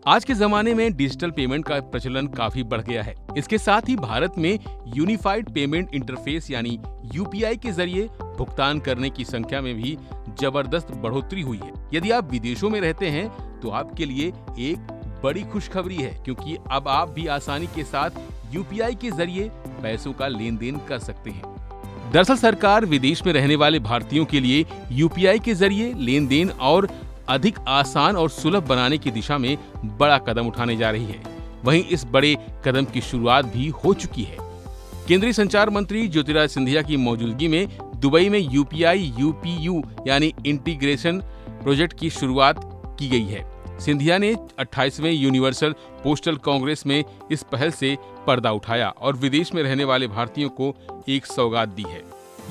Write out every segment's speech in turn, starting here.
आज के जमाने में डिजिटल पेमेंट का प्रचलन काफी बढ़ गया है। इसके साथ ही भारत में यूनिफाइड पेमेंट इंटरफेस यानी यूपीआई के जरिए भुगतान करने की संख्या में भी जबरदस्त बढ़ोतरी हुई है। यदि आप विदेशों में रहते हैं तो आपके लिए एक बड़ी खुशखबरी है, क्योंकि अब आप भी आसानी के साथ यूपीआई के जरिए पैसों का लेन देन कर सकते हैं। दरअसल सरकार विदेश में रहने वाले भारतीयों के लिए यूपीआई के जरिए लेन देन और अधिक आसान और सुलभ बनाने की दिशा में बड़ा कदम उठाने जा रही है। वहीं इस बड़े कदम की शुरुआत भी हो चुकी है। केंद्रीय संचार मंत्री ज्योतिरादित्य सिंधिया की मौजूदगी में दुबई में यूपीआई यूपीयू यानी इंटीग्रेशन प्रोजेक्ट की शुरुआत की गई है। सिंधिया ने 28वें यूनिवर्सल पोस्टल कांग्रेस में इस पहल से पर्दा उठाया और विदेश में रहने वाले भारतीयों को एक सौगात दी है।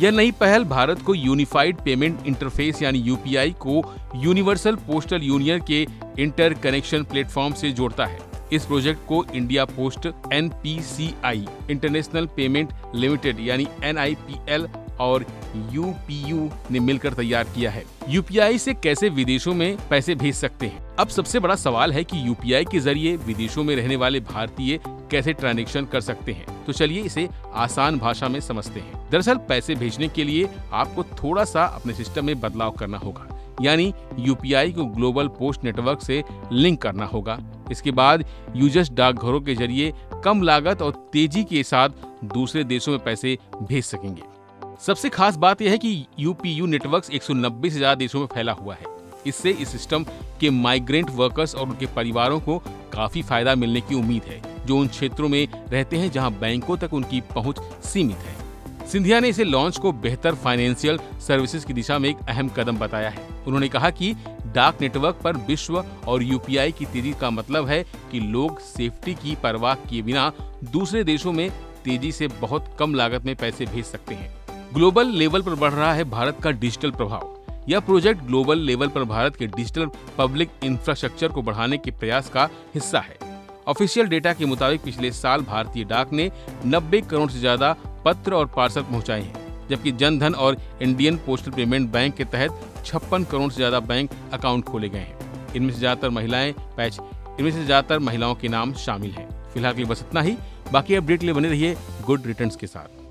यह नई पहल भारत को यूनिफाइड पेमेंट इंटरफेस यानी यूपीआई को यूनिवर्सल पोस्टल यूनियन के इंटर कनेक्शन प्लेटफॉर्म से जोड़ता है। इस प्रोजेक्ट को India post NPCI international payment limited यानी एनआईपीएल और यूपीयू ने मिलकर तैयार किया है। यूपीआई से कैसे विदेशों में पैसे भेज सकते हैं? अब सबसे बड़ा सवाल है कि यूपीआई के जरिए विदेशों में रहने वाले भारतीय कैसे ट्रांजैक्शन कर सकते हैं। तो चलिए इसे आसान भाषा में समझते हैं। दरअसल पैसे भेजने के लिए आपको थोड़ा सा अपने सिस्टम में बदलाव करना होगा, यानी यूपीआई को ग्लोबल पोस्ट नेटवर्क से लिंक करना होगा। इसके बाद यूजर्स डाकघरों के जरिए कम लागत और तेजी के साथ दूसरे देशों में पैसे भेज सकेंगे। सबसे खास बात यह है कि यूपीयू नेटवर्क 190 से ज्यादा देशों में फैला हुआ है। इससे इस सिस्टम के माइग्रेंट वर्कर्स और उनके परिवारों को काफी फायदा मिलने की उम्मीद है, जो उन क्षेत्रों में रहते हैं जहां बैंकों तक उनकी पहुंच सीमित है। सिंधिया ने इसे लॉन्च को बेहतर फाइनेंशियल सर्विसेज की दिशा में एक अहम कदम बताया है। उन्होंने कहा कि डाक नेटवर्क पर विश्व और यूपीआई की तेजी का मतलब है कि लोग सेफ्टी की परवाह किए बिना दूसरे देशों में तेजी से बहुत कम लागत में पैसे भेज सकते हैं। ग्लोबल लेवल पर बढ़ रहा है भारत का डिजिटल प्रभाव। यह प्रोजेक्ट ग्लोबल लेवल पर भारत के डिजिटल पब्लिक इंफ्रास्ट्रक्चर को बढ़ाने के प्रयास का हिस्सा है। ऑफिशियल डेटा के मुताबिक पिछले साल भारतीय डाक ने 90 करोड़ से ज्यादा पत्र और पार्सल पहुंचाए हैं, जबकि जनधन और इंडियन पोस्टल पेमेंट बैंक के तहत 56 करोड़ से ज्यादा बैंक अकाउंट खोले गए हैं। इनमें से ज्यादातर महिलाओं के नाम शामिल हैं। फिलहाल के लिए बस इतना ही। बाकी अपडेट के लिए बने रहिए गुड रिटर्न्स के साथ।